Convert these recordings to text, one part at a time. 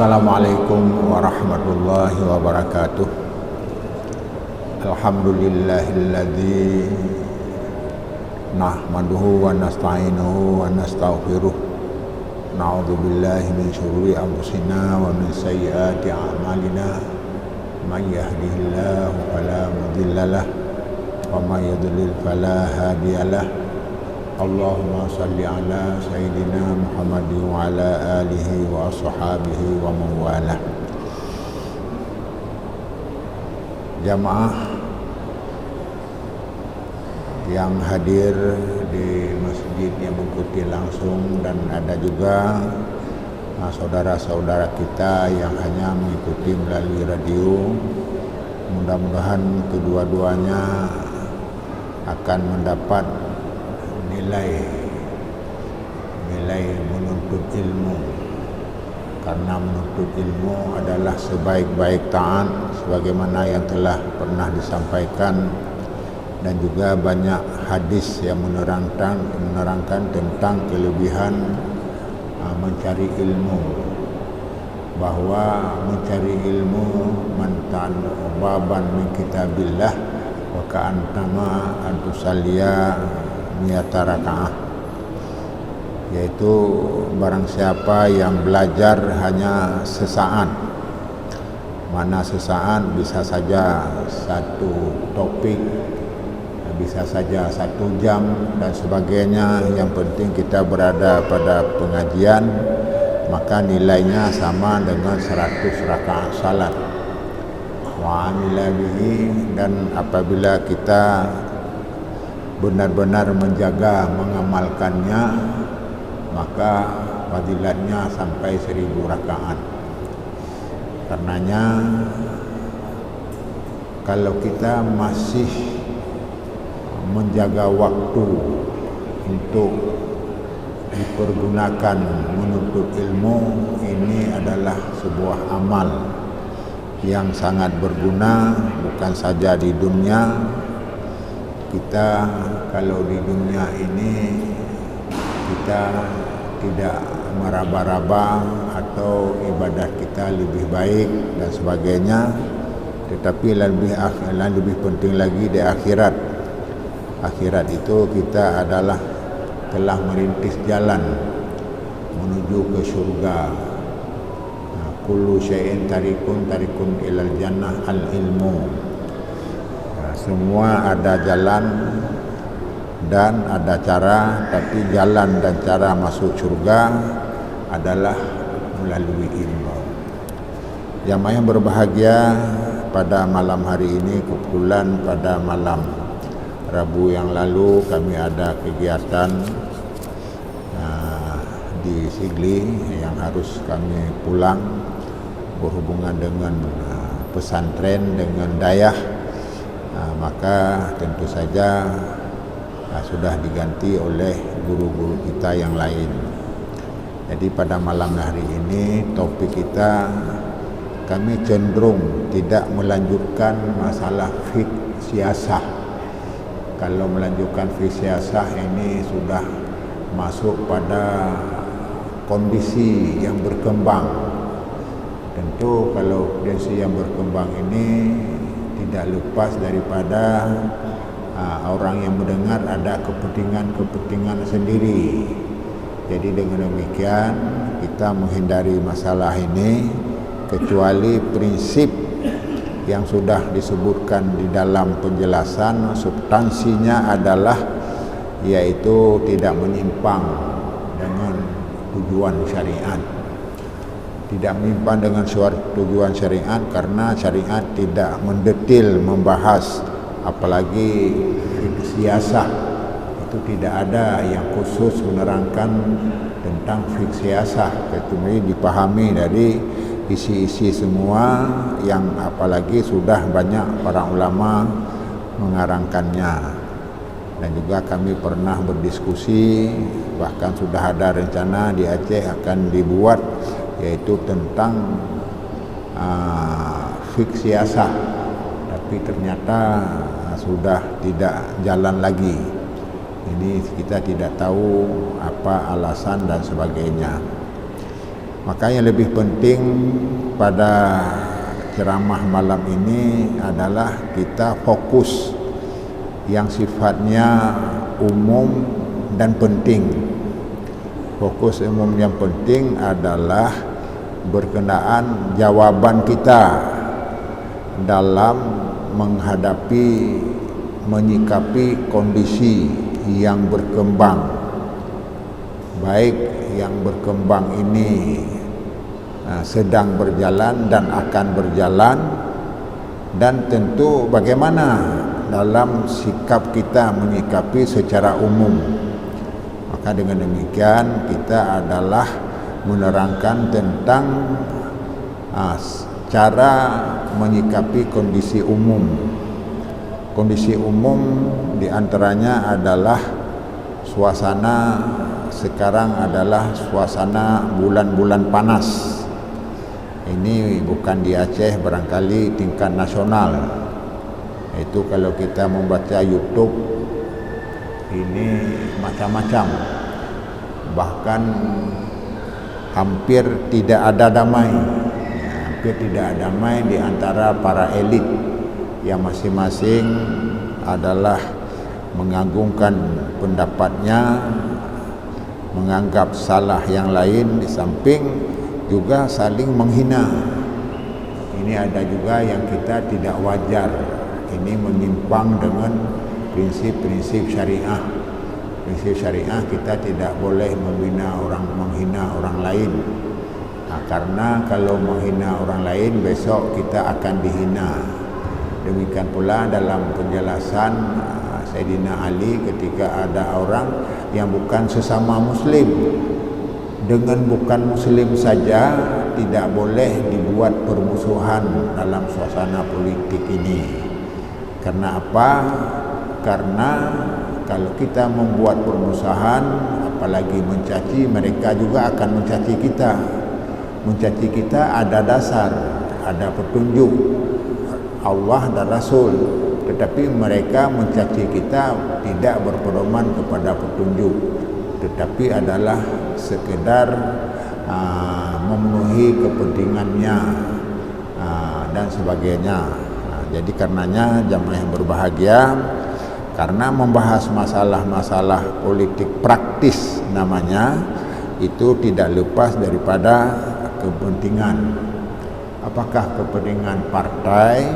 Assalamualaikum warahmatullahi wabarakatuh. Alhamdulillahilladzi nahmaduhu wa nasta'inuhu wa nastaghfiruh. Na'udzu billahi min syururi anfusina wa min sayyiati a'malina. May yahdihillahu fala mudhillalah wa may yudlil fala hadiyalah. Allahumma salli ala Sayyidina Muhammadin wa ala alihi wa ashabihi wa mawalah. Jamaah yang hadir di masjid yang mengikuti langsung, dan ada juga saudara-saudara kita yang hanya mengikuti melalui radio. Mudah-mudahan kedua-duanya akan mendapat nilai menuntut ilmu, karena menuntut ilmu adalah sebaik-baik taat sebagaimana yang telah pernah disampaikan, dan juga banyak hadis yang menerangkan tentang kelebihan mencari ilmu, bahwa mencari ilmu mantan baban min kitabillah wa ka'antama antusalliya miyata raka'ah, yaitu barang siapa yang belajar hanya sesaat, mana sesaat bisa saja satu topik, bisa saja 1 jam dan sebagainya. Yang penting kita berada pada pengajian, maka nilainya sama dengan 100 rakaat salat. Wa amila bihi, dan apabila kita benar-benar menjaga mengamalkannya, maka fadilatnya sampai 1000 rakaat. Karenanya kalau kita masih menjaga waktu untuk dipergunakan menuntut ilmu, ini adalah sebuah amal yang sangat berguna, bukan saja di dunia kita. Kalau di dunia ini kita tidak meraba-raba atau ibadat kita lebih baik dan sebagainya, tetapi lebih penting lagi di akhirat. Akhirat itu kita adalah telah merintis jalan menuju ke surga. Kullu syai'in tarikun ilal jannah al ilmu. Semua ada jalan dan ada cara, tapi jalan dan cara masuk surga adalah melalui ilmu. Jamaah yang berbahagia, pada malam hari ini, kebetulan pada malam Rabu yang lalu kami ada kegiatan di Sigli yang harus kami pulang, berhubungan dengan pesantren, dengan dayah. Maka tentu saja sudah diganti oleh guru-guru kita yang lain. Jadi pada malam hari ini topik kita, kami cenderung tidak melanjutkan masalah fiqh siasah. Kalau melanjutkan fiqh siasah ini sudah masuk pada kondisi yang berkembang. Tentu kalau kondisi yang berkembang ini tidak lepas daripada orang yang mendengar ada kepentingan sendiri. Jadi dengan demikian kita menghindari masalah ini, kecuali prinsip yang sudah disebutkan di dalam penjelasan, substansinya adalah yaitu tidak menyimpang dengan tujuan syariat. Tidak menyimpang dengan tujuan syariat, karena syariat tidak mendetil membahas, apalagi siasah itu tidak ada yang khusus menerangkan tentang fiqh siasah, kecuali dipahami dari isi-isi semua, yang apalagi sudah banyak para ulama mengarangkannya. Dan juga kami pernah berdiskusi, bahkan sudah ada rencana di Aceh akan dibuat, yaitu tentang fiqh siasah, tapi ternyata sudah tidak jalan lagi. Ini kita tidak tahu apa alasan dan sebagainya. Maka yang lebih penting pada ceramah malam ini adalah kita fokus yang sifatnya umum dan penting. Fokus umum yang penting adalah berkenaan jawaban kita dalam menghadapi, menyikapi kondisi yang berkembang, baik yang berkembang ini sedang berjalan dan akan berjalan, dan tentu bagaimana dalam sikap kita menyikapi secara umum. Maka dengan demikian kita adalah menerangkan tentang cara menyikapi kondisi umum. Kondisi umum diantaranya adalah suasana sekarang adalah suasana bulan-bulan panas. Ini bukan di Aceh, barangkali tingkat nasional. Itu kalau kita membaca YouTube ini macam-macam. Bahkan hampir tidak ada damai. Hampir tidak ada damai di antara para elit yang masing-masing adalah mengagungkan pendapatnya, menganggap salah yang lain, di samping juga saling menghina. Ini ada juga yang kita tidak wajar. Ini menyimpang dengan prinsip-prinsip syariah. Prinsip syariah kita tidak boleh menghina orang lain. Karena kalau menghina orang lain besok kita akan dihina. Demikian pula dalam penjelasan Sayyidina Ali ketika ada orang yang bukan sesama muslim, dengan bukan muslim saja tidak boleh dibuat permusuhan dalam suasana politik ini. Karena apa? Karena kalau kita membuat permusuhan, apalagi mencaci, mereka juga akan mencaci kita. Mencaci kita ada dasar, ada petunjuk Allah dan Rasul, tetapi mereka mencaci kita tidak berpedoman kepada petunjuk, tetapi adalah sekedar memenuhi kepentingannya dan sebagainya. Jadi karenanya jamaah yang berbahagia, karena membahas masalah-masalah politik praktis namanya, itu tidak lepas daripada kepentingan. Apakah kepentingan partai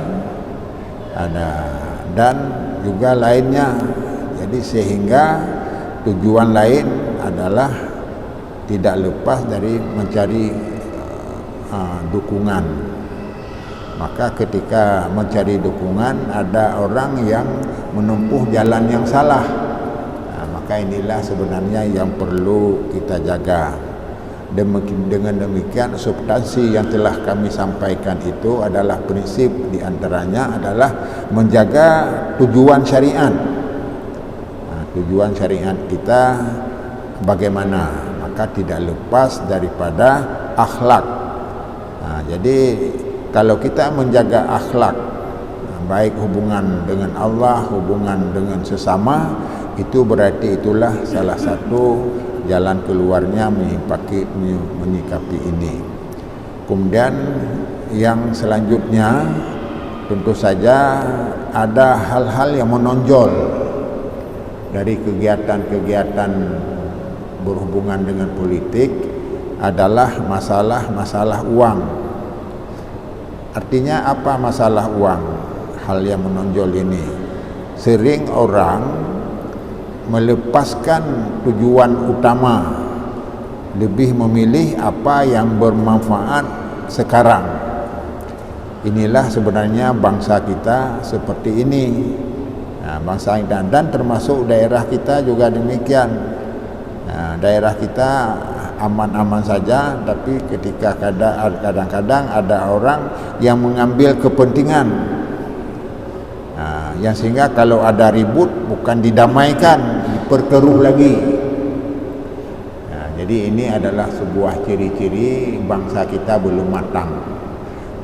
ada dan juga lainnya. Jadi sehingga tujuan lain adalah tidak lepas dari mencari dukungan. Maka ketika mencari dukungan ada orang yang menempuh jalan yang salah, maka inilah sebenarnya yang perlu kita jaga. Dengan demikian substansi yang telah kami sampaikan itu adalah prinsip diantaranya adalah menjaga tujuan syariat. Tujuan syariat kita bagaimana? Maka tidak lepas daripada akhlak. Jadi kalau kita menjaga akhlak, baik hubungan dengan Allah, hubungan dengan sesama, itu berarti itulah salah satu jalan keluarnya menyikapi ini. Kemudian yang selanjutnya tentu saja ada hal-hal yang menonjol dari kegiatan-kegiatan berhubungan dengan politik adalah masalah uang. Artinya apa masalah uang? Hal yang menonjol ini sering orang melepaskan tujuan utama, lebih memilih apa yang bermanfaat sekarang. Inilah sebenarnya bangsa kita seperti ini. Bangsa dan termasuk daerah kita juga demikian. Daerah kita aman-aman saja, tapi ketika kadang-kadang ada orang yang mengambil kepentingan. Yang sehingga kalau ada ribut bukan didamaikan, diperkeruh lagi. Jadi ini adalah sebuah ciri-ciri bangsa kita belum matang.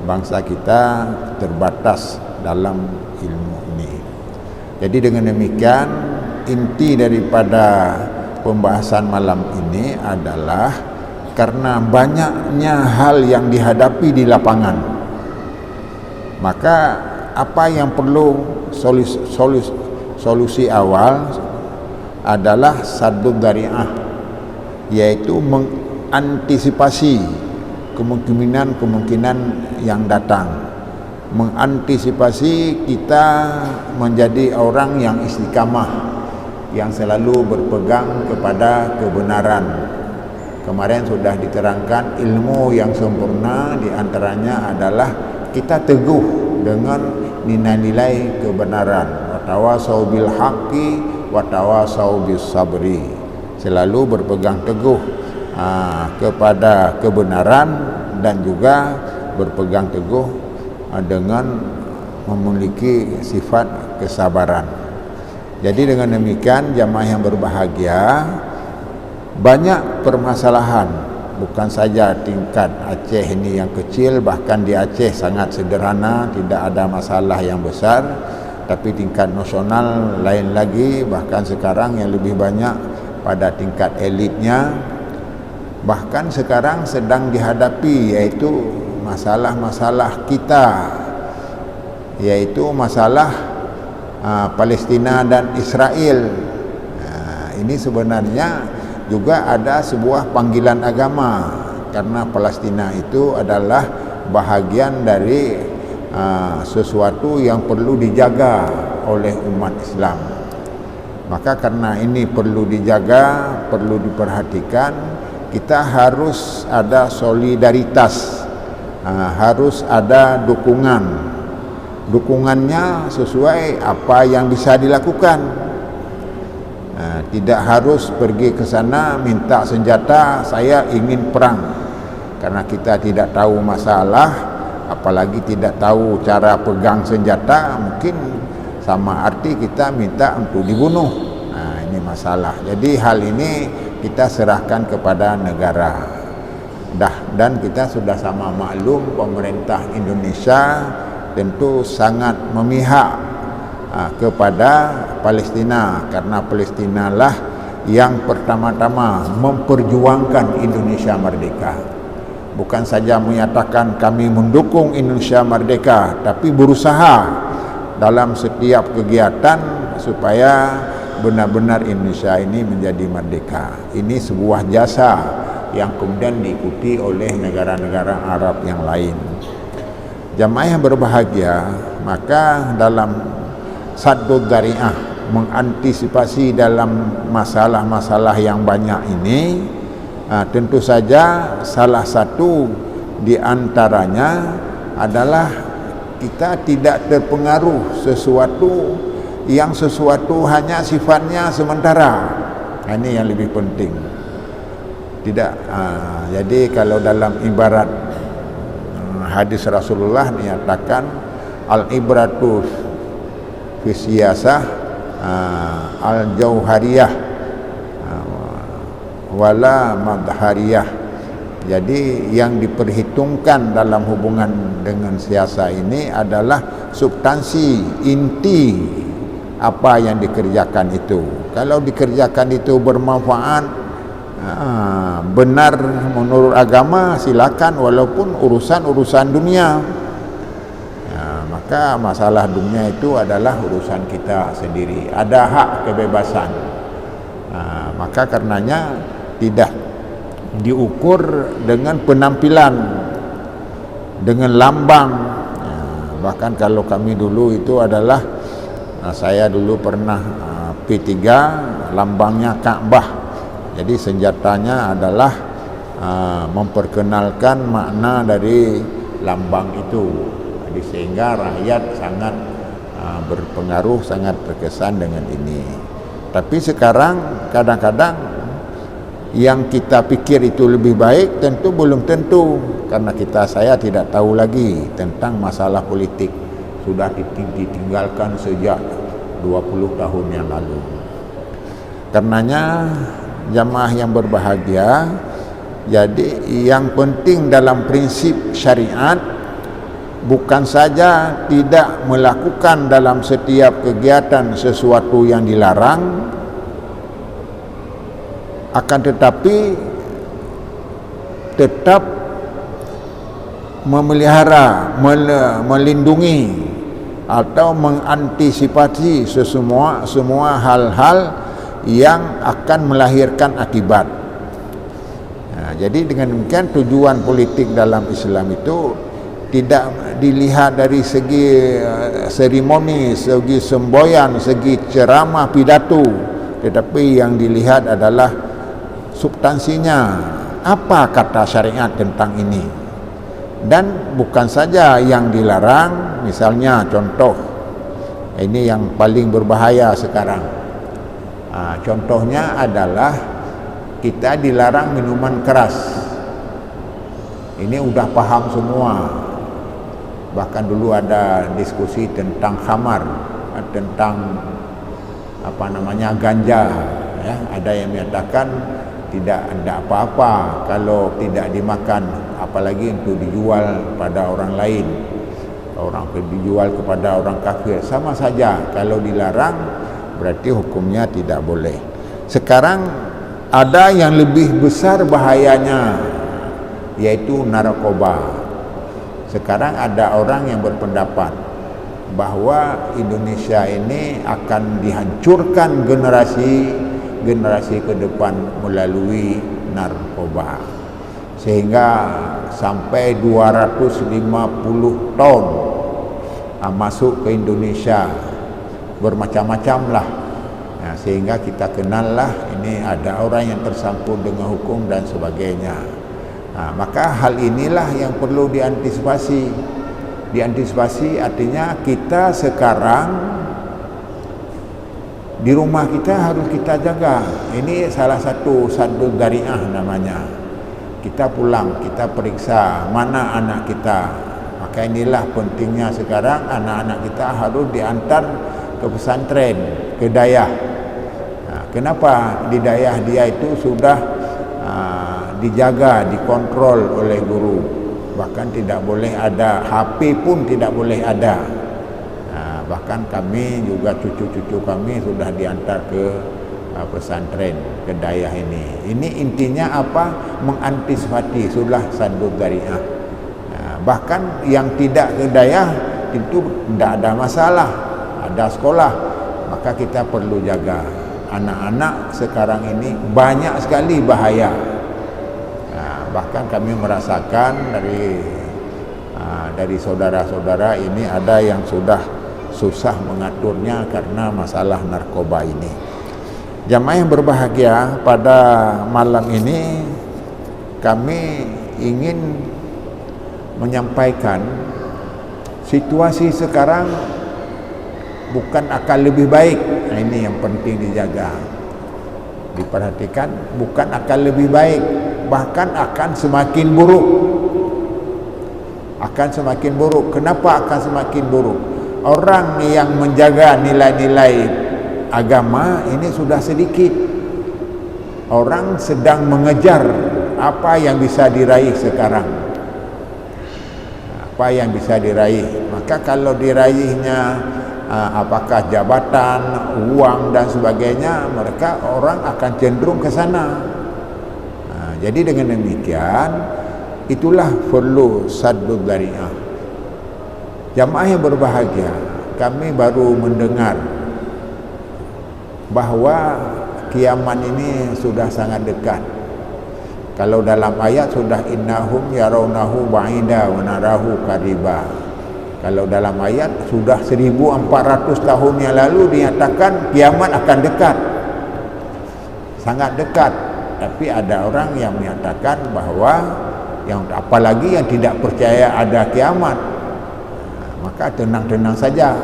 Bangsa kita terbatas dalam ilmu ini. Jadi dengan demikian inti daripada pembahasan malam ini adalah karena banyaknya hal yang dihadapi di lapangan. Maka apa yang perlu solusi awal adalah saddud dzari'ah, yaitu mengantisipasi kemungkinan yang datang, mengantisipasi kita menjadi orang yang istiqamah, yang selalu berpegang kepada kebenaran. Kemarin sudah diterangkan ilmu yang sempurna, di antaranya adalah kita teguh dengan nilai-nilai kebenaran. Watawasau bil haqqi watawasau bis sabri. Selalu berpegang teguh kepada kebenaran dan juga berpegang teguh dengan memiliki sifat kesabaran. Jadi dengan demikian jamaah yang berbahagia, banyak permasalahan, bukan saja tingkat Aceh ini yang kecil, bahkan di Aceh sangat sederhana, tidak ada masalah yang besar, tapi tingkat nasional lain lagi, bahkan sekarang yang lebih banyak pada tingkat elitnya. Bahkan sekarang sedang dihadapi yaitu masalah-masalah kita, yaitu masalah Palestina dan Israel. Ini sebenarnya juga ada sebuah panggilan agama, karena Palestina itu adalah bahagian dari sesuatu yang perlu dijaga oleh umat Islam. Maka karena ini perlu dijaga, perlu diperhatikan, kita harus ada solidaritas, harus ada dukungannya sesuai apa yang bisa dilakukan. Tidak harus pergi ke sana minta senjata, saya ingin perang, karena kita tidak tahu masalah, apalagi tidak tahu cara pegang senjata, mungkin sama arti kita minta untuk dibunuh. Ini masalah. Jadi hal ini kita serahkan kepada negara. Dan kita sudah sama maklum, pemerintah Indonesia tentu sangat memihak kepada Palestina, karena Palestina lah yang pertama-tama memperjuangkan Indonesia merdeka. Bukan saja menyatakan kami mendukung Indonesia merdeka, tapi berusaha dalam setiap kegiatan supaya benar-benar Indonesia ini menjadi merdeka. Ini sebuah jasa yang kemudian diikuti oleh negara-negara Arab yang lain. Jamaah yang berbahagia, maka dalam saddud dzari'ah, mengantisipasi dalam masalah-masalah yang banyak ini, tentu saja salah satu di antaranya adalah kita tidak terpengaruh sesuatu hanya sifatnya sementara. Ini yang lebih penting. Tidak. Jadi kalau dalam ibarat hadis Rasulullah dinyatakan al-ibratu fi siyasah al-jauhariyah wala madhariyah. Jadi yang diperhitungkan dalam hubungan dengan siasah ini adalah substansi, inti apa yang dikerjakan itu. Kalau dikerjakan itu bermanfaat, benar menurut agama, silakan, walaupun urusan dunia. Maka masalah dunia itu adalah urusan kita sendiri. Ada hak kebebasan. Maka karenanya tidak diukur dengan penampilan, dengan lambang. Bahkan kalau kami dulu itu adalah, saya dulu pernah P3, lambangnya Ka'bah. Jadi senjatanya adalah memperkenalkan makna dari lambang itu. Jadi sehingga rakyat sangat berpengaruh, sangat terkesan dengan ini. Tapi sekarang kadang-kadang yang kita pikir itu lebih baik tentu belum tentu, karena saya tidak tahu lagi tentang masalah politik. Sudah ditinggalkan sejak 20 tahun yang lalu. Karenanya jamaah yang berbahagia, jadi yang penting dalam prinsip syariat bukan saja tidak melakukan dalam setiap kegiatan sesuatu yang dilarang, akan tetapi tetap memelihara, melindungi atau mengantisipasi semua hal-hal yang akan melahirkan akibat. Nah, jadi dengan demikian tujuan politik dalam Islam itu tidak dilihat dari segi seremoni, segi semboyan, segi ceramah pidato, tetapi yang dilihat adalah substansinya. Apa kata syariat tentang ini? Dan bukan saja yang dilarang, misalnya contoh, ini yang paling berbahaya sekarang. Contohnya adalah kita dilarang minuman keras. Ini udah paham semua. Bahkan dulu ada diskusi tentang khamar, tentang ganja, ya. Ada yang menyatakan tidak ada apa-apa kalau tidak dimakan, apalagi untuk dijual pada orang lain, dijual kepada orang kafir, sama saja. Kalau dilarang berarti hukumnya tidak boleh. Sekarang ada yang lebih besar bahayanya, yaitu narkoba. Sekarang ada orang yang berpendapat bahwa Indonesia ini akan dihancurkan generasi ke depan melalui narkoba, sehingga sampai 250 ton masuk ke Indonesia, bermacam-macam lah. Nah, sehingga kita kenal lah ini ada orang yang tersangkut dengan hukum dan sebagainya. Nah, maka hal inilah yang perlu diantisipasi. Diantisipasi artinya kita sekarang di rumah kita harus kita jaga. Ini salah satu saddud dzari'ah namanya. Kita pulang, kita periksa mana anak kita. Maka inilah pentingnya sekarang anak-anak kita harus diantar ke pesantren, ke dayah. Nah, kenapa di dayah dia itu sudah dijaga, dikontrol oleh guru. Bahkan tidak boleh ada HP pun tidak boleh ada. Bahkan kami juga cucu-cucu kami sudah diantar ke pesantren, ke dayah ini. Ini intinya apa? Mengantisipasi, sudah saddud dzari'ah. Bahkan yang tidak ke dayah itu tidak ada masalah, ada sekolah. Maka kita perlu jaga. Anak-anak sekarang ini banyak sekali bahaya. Bahkan kami merasakan dari saudara-saudara ini ada yang sudah susah mengaturnya karena masalah narkoba ini. Jamaah yang berbahagia, pada malam ini kami ingin menyampaikan situasi sekarang bukan akan lebih baik. Nah, ini yang penting dijaga, diperhatikan. Bukan akan lebih baik, bahkan akan semakin buruk. Akan semakin buruk. Kenapa akan semakin buruk? Orang yang menjaga nilai-nilai agama ini sudah sedikit. Orang sedang mengejar apa yang bisa diraih sekarang. Apa yang bisa diraih. Maka kalau diraihnya apakah jabatan, uang dan sebagainya, mereka orang akan cenderung ke sana. Jadi dengan demikian itulah perlu saddud dzari'ah. Jamaah yang berbahagia, kami baru mendengar bahwa kiamat ini sudah sangat dekat. Kalau dalam ayat sudah innahum yarawnahu ba'ida wa narahu qariba. Kalau dalam ayat sudah 1400 tahun yang lalu dinyatakan kiamat akan dekat. Sangat dekat. Tapi ada orang yang menyatakan bahwa yang apalagi yang tidak percaya ada kiamat, maka tenang-tenang saja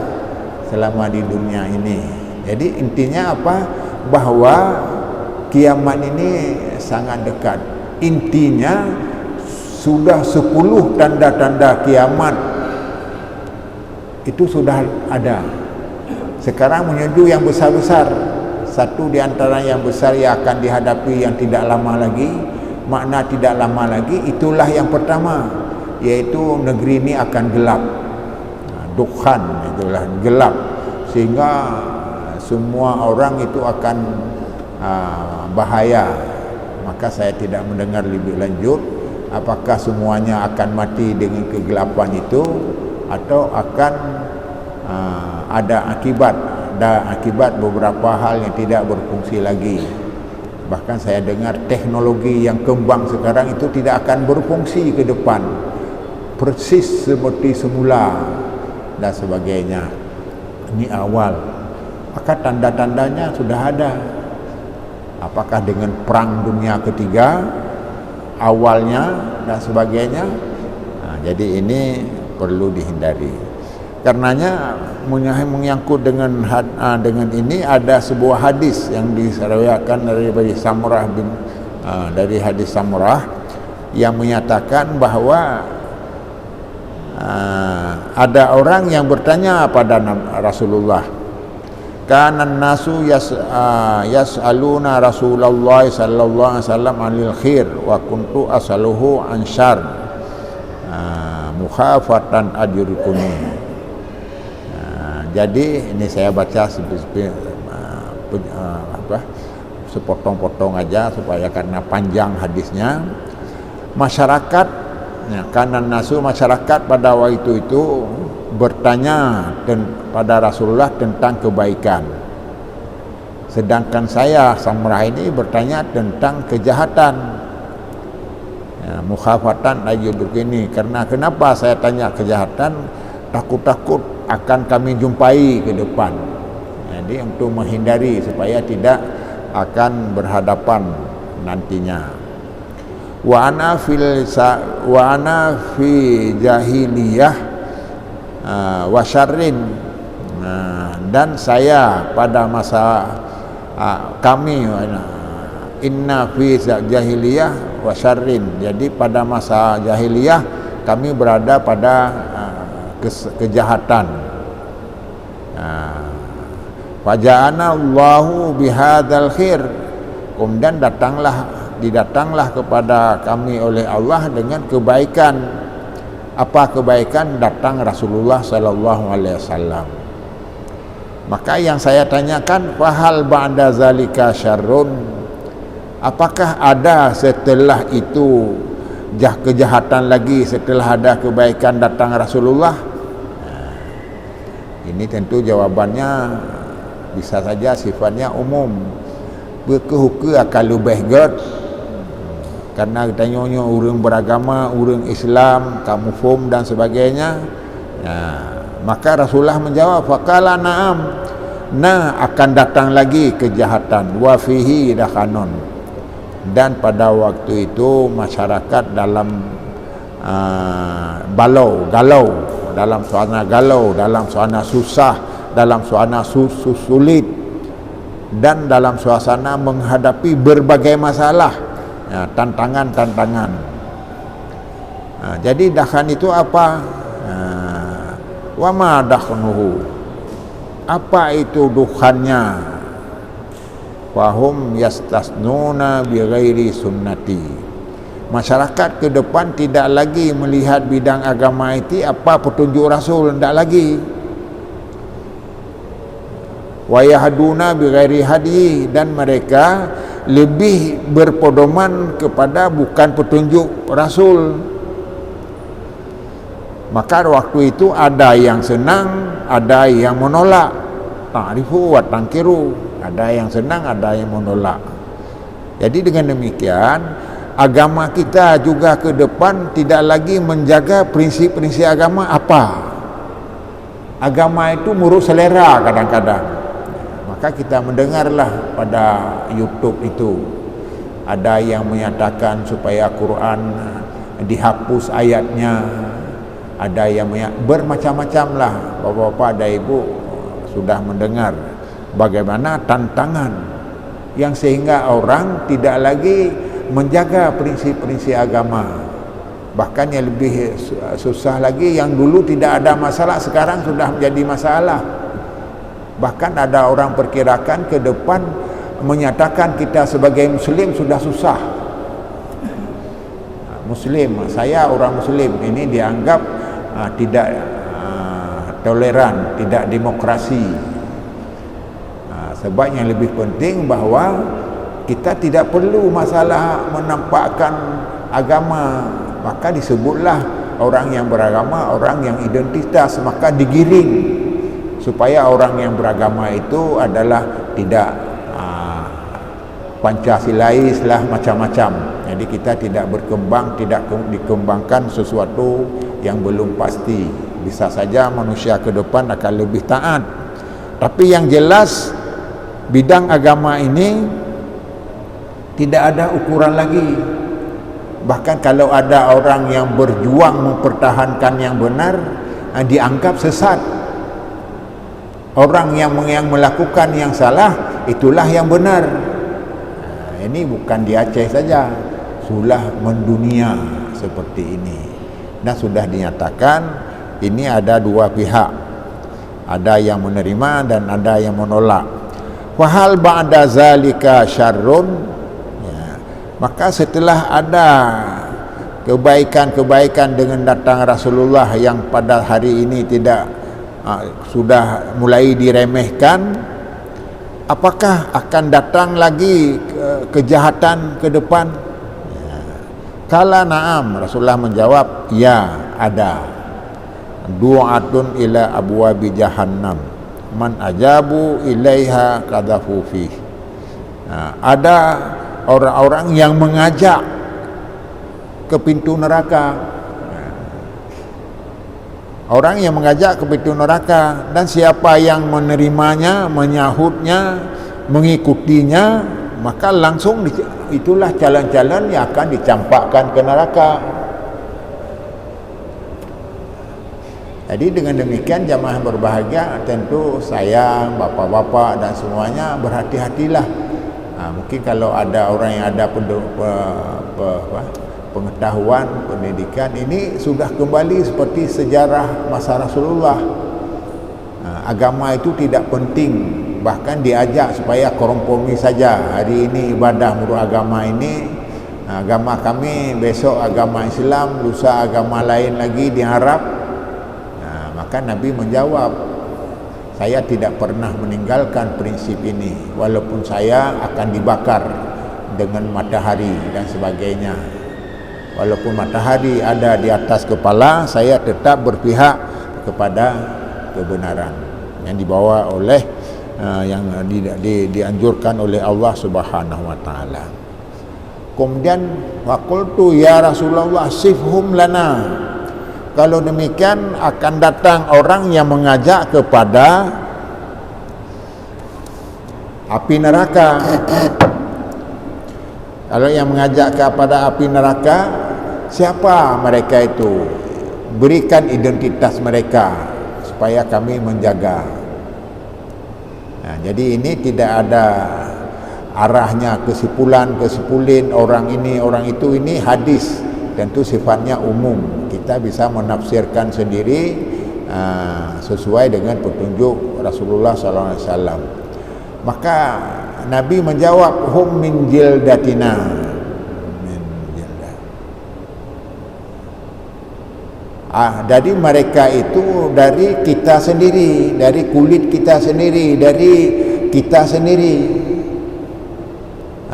selama di dunia ini. Jadi intinya apa? Bahwa kiamat ini sangat dekat. Intinya sudah 10 tanda-tanda kiamat itu sudah ada. Sekarang menuju yang besar-besar. Satu di antara yang besar yang akan dihadapi yang tidak lama lagi. Makna tidak lama lagi, itulah yang pertama, yaitu negeri ini akan gelap. Dukhan, itulah gelap, sehingga semua orang itu akan bahaya. Maka saya tidak mendengar lebih lanjut. apakah semuanya akan mati dengan kegelapan itu atau akan ada akibat beberapa hal yang tidak berfungsi lagi. Bahkan saya dengar teknologi yang kembang sekarang itu tidak akan berfungsi ke depan, persis seperti semula dan sebagainya. Ini awal, maka tanda-tandanya sudah ada. Apakah dengan perang dunia ketiga awalnya dan sebagainya. Jadi ini perlu dihindari. Karenanya menyangkut dengan ini ada sebuah hadis yang diseriwayatkan dari Samurah dari hadis Samurah yang menyatakan bahwa ada orang yang bertanya pada Rasulullah, kana nasu yas'aluna Rasulullah sallallahu alaihi wasallam 'anil khair wa kuntu as'aluhu an syarr mukhafatan ajrikuni. Jadi ini saya baca sepotong-potong aja supaya karena panjang hadisnya. Masyarakat, kanan nasu masyarakat pada waktu itu bertanya pada Rasulullah tentang kebaikan. Sedangkan saya Samurah ini bertanya tentang kejahatan. Mukhafatan ayyuduk ini. Karena kenapa saya tanya kejahatan? Takut-takut akan kami jumpai ke depan. Jadi untuk menghindari supaya tidak akan berhadapan nantinya. Wa ana fi jahiliyah wa syarrin. Dan saya pada masa kami inna fi jahiliyah wa syarrin. Jadi pada masa jahiliyah kami berada pada kejahatan. Faja'ana Allahu bihadzal khair. Kemudian didatanglah kepada kami oleh Allah dengan kebaikan. Apa kebaikan? Datang Rasulullah sallallahu alaihi wasallam. Maka yang saya tanyakan, fahal ba'da zalika syarrun? Apakah ada setelah itu kejahatan lagi setelah ada kebaikan datang Rasulullah? Ini tentu jawabannya bisa saja sifatnya umum. Berkehuku akan lebih god. Karena tanya orang beragama, orang Islam, kamu faham dan sebagainya. Maka Rasulullah menjawab, faqala na'am. Akan datang lagi kejahatan. Wa fihi dakhanun. Dan pada waktu itu masyarakat dalam galau, dalam suasana susah, dalam suasana sulit, dan dalam suasana menghadapi berbagai masalah, tantangan. Jadi dakhan itu apa? Wa ma dakhnuhu? Apa itu dukhannya? Fahum yastasnuna bighairi sunnati. Masyarakat ke depan tidak lagi melihat bidang agama itu apa petunjuk Rasul, tidak lagi. Wa yahduna bighairi hadi, dan mereka lebih berpedoman kepada bukan petunjuk Rasul. Maka waktu itu ada yang senang, ada yang menolak. Ta'rifu wa tankiru. Ada yang senang, ada yang menolak. Jadi dengan demikian agama kita juga ke depan tidak lagi menjaga prinsip-prinsip agama apa. Agama itu murut selera kadang-kadang. Maka kita mendengarlah pada YouTube itu ada yang menyatakan supaya Quran dihapus ayatnya, ada yang bermacam-macam lah. Bapak-bapak dan ibu sudah mendengar bagaimana tantangan yang sehingga orang tidak lagi menjaga prinsip-prinsip agama. Bahkan yang lebih susah lagi, yang dulu tidak ada masalah sekarang sudah menjadi masalah. Bahkan ada orang perkirakan ke depan menyatakan kita sebagai muslim sudah susah. Muslim, saya orang muslim ini dianggap tidak toleran, tidak demokrasi. Sebab yang lebih penting bahawa kita tidak perlu masalah menampakkan agama, maka disebutlah orang yang beragama, orang yang identitas, maka digiring supaya orang yang beragama itu adalah tidak Pancasilais lah macam-macam. Jadi kita tidak berkembang, tidak dikembangkan sesuatu yang belum pasti. Bisa saja manusia ke depan akan lebih taat. Tapi yang jelas bidang agama ini tidak ada ukuran lagi. Bahkan kalau ada orang yang berjuang mempertahankan yang benar, dianggap sesat. Orang yang melakukan yang salah, itulah yang benar. Ini bukan di Aceh saja, sudah mendunia seperti ini. Dan sudah dinyatakan ini ada dua pihak, ada yang menerima dan ada yang menolak. Wahal ba'da zalika syarrun, ya, maka setelah ada kebaikan-kebaikan dengan datang Rasulullah yang pada hari ini tidak sudah mulai diremehkan, apakah akan datang lagi kejahatan ke depan? Ya. Kala na'am, Rasulullah menjawab, ya ada. Du'atun ila abwabi jahannam, man ajabu ilaiha kadhafu fih. Ada orang-orang yang mengajak ke pintu neraka. Orang yang mengajak ke pintu neraka, dan siapa yang menerimanya, menyahutnya, mengikutinya, maka langsung itulah calon-calon yang akan dicampakkan ke neraka. Jadi dengan demikian jamaah berbahagia, tentu saya, bapak-bapak dan semuanya berhati-hatilah. Mungkin kalau ada orang yang ada pengetahuan, pendidikan, ini sudah kembali seperti sejarah masa Rasulullah. Agama itu tidak penting, bahkan diajak supaya kompromi saja. Hari ini ibadah menurut agama ini, agama kami, besok agama Islam, lusa agama lain lagi diharap. Maka Nabi menjawab, saya tidak pernah meninggalkan prinsip ini, walaupun saya akan dibakar dengan matahari dan sebagainya. Walaupun matahari ada di atas kepala, saya tetap berpihak kepada kebenaran yang dibawa oleh yang dianjurkan oleh Allah Subhanahu wa taala. Kemudian waqultu ya Rasulullah sifhum lana. Kalau demikian akan datang orang yang mengajak kepada api neraka. Kalau yang mengajak kepada api neraka, siapa mereka itu? Berikan identitas mereka supaya kami menjaga. Jadi ini tidak ada arahnya kesimpulan orang ini orang itu. Ini hadis, tentu sifatnya umum. Kita bisa menafsirkan sendiri sesuai dengan petunjuk Rasulullah SAW. Maka Nabi menjawab, hum min jildatina. Dari mereka itu dari kita sendiri, dari kulit kita sendiri, dari kita sendiri.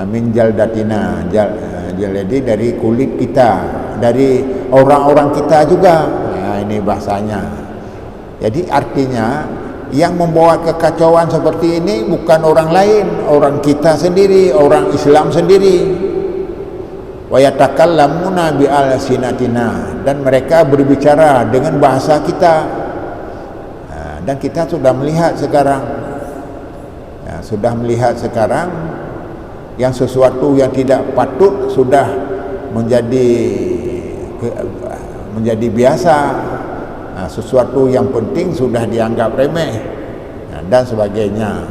Min jaldatina, jadi dari kulit kita, dari orang-orang kita juga. Ini bahasanya. Jadi artinya yang membawa kekacauan seperti ini bukan orang lain, orang kita sendiri, orang Islam sendiri. Wa yatakallamuna bi alsinatina, dan mereka berbicara dengan bahasa kita. Dan kita sudah melihat sekarang, yang sesuatu yang tidak patut sudah menjadi biasa. Sesuatu yang penting sudah dianggap remeh dan sebagainya,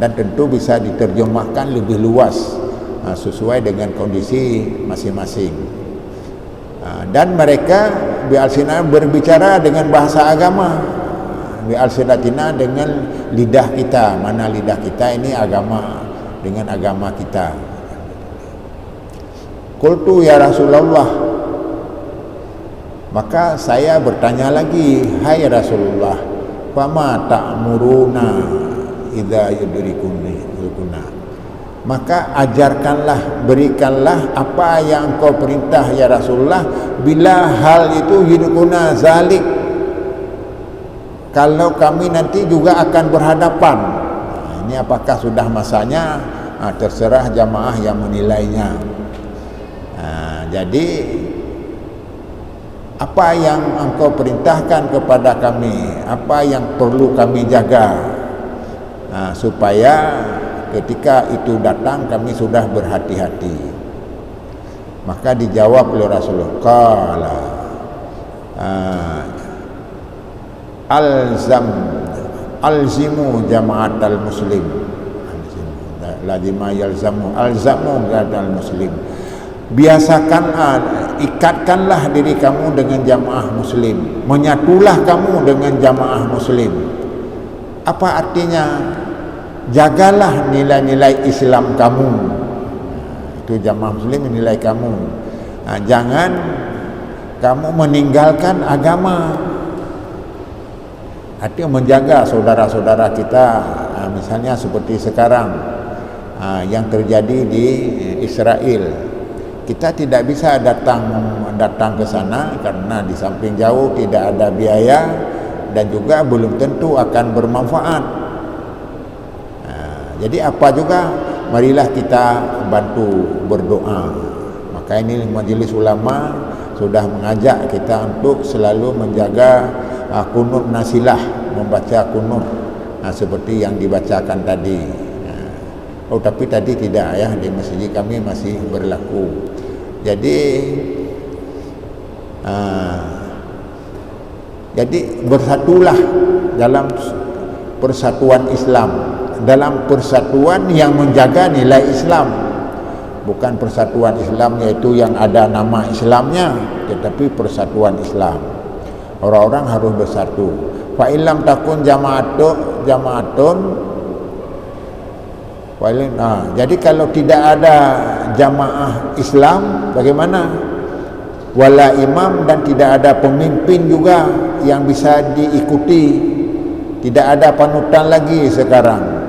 dan tentu bisa diterjemahkan lebih luas sesuai dengan kondisi masing-masing. Dan mereka bi'alsina berbicara dengan bahasa agama, bi'alsinatina dengan lidah kita. Mana lidah kita ini agama, dengan agama kita. Qultu ya Rasulullah, maka saya bertanya lagi, hai Rasulullah, fama ta'muruna idza yudrikuna. maka ajarkanlah, berikanlah apa yang engkau perintah ya Rasulullah, bila hal itu yudkuna zalik, kalau kami nanti juga akan berhadapan. Ini apakah sudah masanya? Terserah jamaah yang menilainya. Jadi apa yang engkau perintahkan kepada kami, apa yang perlu kami jaga, supaya ketika itu datang kami sudah berhati-hati. Maka dijawab oleh Rasulullah, qala alzimu jama'atal muslim, lazima yalzamu, alzamu jama'atal muslim, biasakan, ikatkanlah diri kamu dengan jamaah muslim, menyatulah kamu dengan jamaah muslim. Apa artinya? Jagalah nilai-nilai Islam kamu. Itu jamaah muslim menilai kamu. Jangan kamu meninggalkan agama. Artinya menjaga saudara-saudara kita, misalnya seperti sekarang yang terjadi di Israel. Kita tidak bisa datang ke sana karena di samping jauh, tidak ada biaya, dan juga belum tentu akan bermanfaat. Jadi apa juga, marilah kita bantu berdoa. Maka ini Majelis Ulama sudah mengajak kita untuk selalu menjaga kunut nasilah, membaca kunut seperti yang dibacakan tadi. Tapi tadi tidak ya, di masjid kami masih berlaku. Jadi bersatulah dalam persatuan Islam, dalam persatuan yang menjaga nilai Islam, bukan persatuan Islam yaitu yang ada nama Islamnya, tetapi persatuan Islam. Orang-orang harus bersatu. Fa illam takun jama'atun. Jadi kalau tidak ada jamaah Islam, bagaimana? Wala imam, dan tidak ada pemimpin juga yang bisa diikuti. Tidak ada panutan lagi sekarang.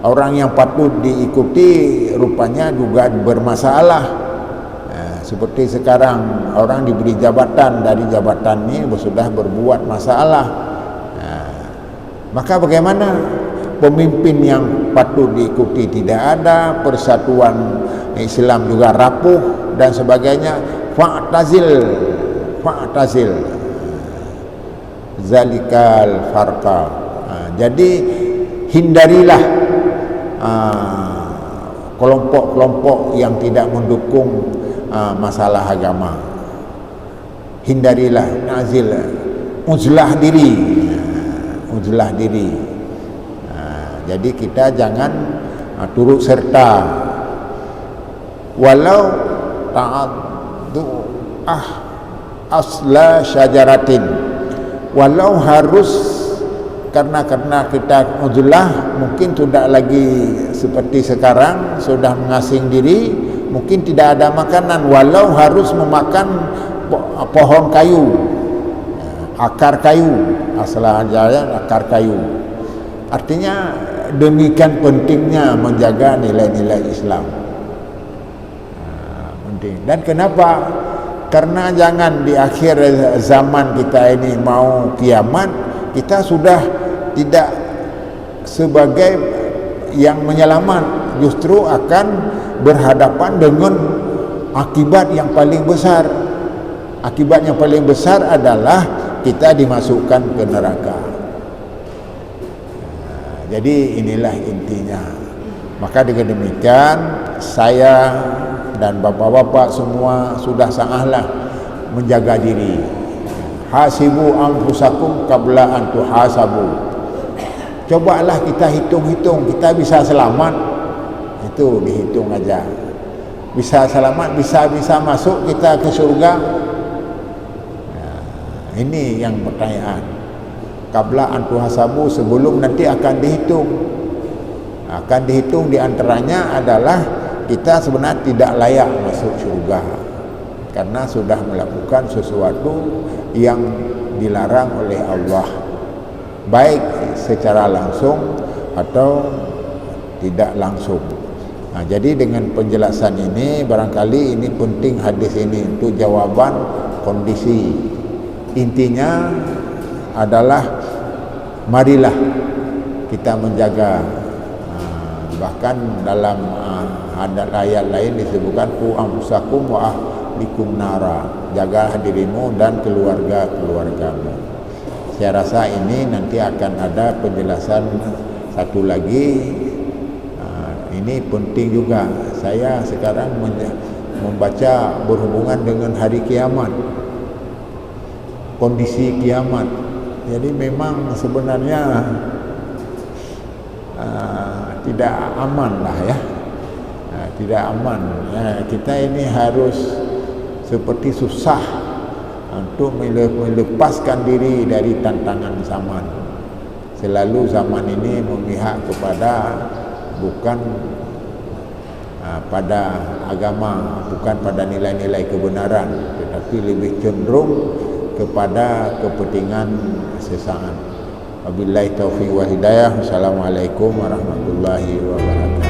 Orang yang patut diikuti rupanya juga bermasalah. Seperti sekarang orang diberi jabatan, dari jabatan ini sudah berbuat masalah. Maka bagaimana? Pemimpin yang patut diikuti tidak ada, persatuan Islam juga rapuh dan sebagainya. Fa'tazil zalikal farqa. Jadi hindarilah kelompok-kelompok yang tidak mendukung masalah agama. Hindarilah, nazil, uzlah diri. Jadi kita jangan turut serta, walau ta'addu asla syajaratin, walau harus karena kita uzlah, mungkin tidak lagi seperti sekarang sudah mengasing diri, mungkin tidak ada makanan, walau harus memakan pohon kayu, akar kayu, asla syajaratin, akar kayu. Artinya demikian pentingnya menjaga nilai-nilai Islam. Penting. Dan kenapa? Karena jangan di akhir zaman kita ini mau kiamat, kita sudah tidak sebagai yang menyelamat, justru akan berhadapan dengan akibat yang paling besar. Akibat yang paling besar adalah kita dimasukkan ke neraka. Jadi inilah intinya. Maka dengan demikian saya dan bapak-bapak semua sudah sangatlah menjaga diri. Hasibu anfusakum qabla an tuhasabu. Cobalah kita hitung-hitung, kita bisa selamat. Itu dihitung aja. Bisa selamat, bisa masuk kita ke surga. Ini yang pertanyaan. Qabla an tuhasabu, sebelum nanti akan dihitung. Akan dihitung, diantaranya adalah kita sebenarnya tidak layak masuk surga karena sudah melakukan sesuatu yang dilarang oleh Allah, baik secara langsung atau tidak langsung. Jadi dengan penjelasan ini barangkali ini penting hadis ini untuk jawaban kondisi. Intinya adalah marilah kita menjaga, bahkan dalam ayat lain disebutkan ku anfusakum wa ahlikum nara, jagalah dirimu dan keluargamu. Saya rasa ini nanti akan ada penjelasan satu lagi. Ini penting juga. Saya sekarang membaca berhubungan dengan hari kiamat, kondisi kiamat. Jadi memang sebenarnya tidak aman lah ya, tidak aman. Kita ini harus seperti susah untuk melepaskan diri dari tantangan zaman. Selalu zaman ini memihak kepada bukan pada agama, bukan pada nilai-nilai kebenaran, tetapi lebih cenderung kepada kepentingan sesaat. Wabillahi taufiq wa hidayah. Wassalamualaikum warahmatullahi wabarakatuh.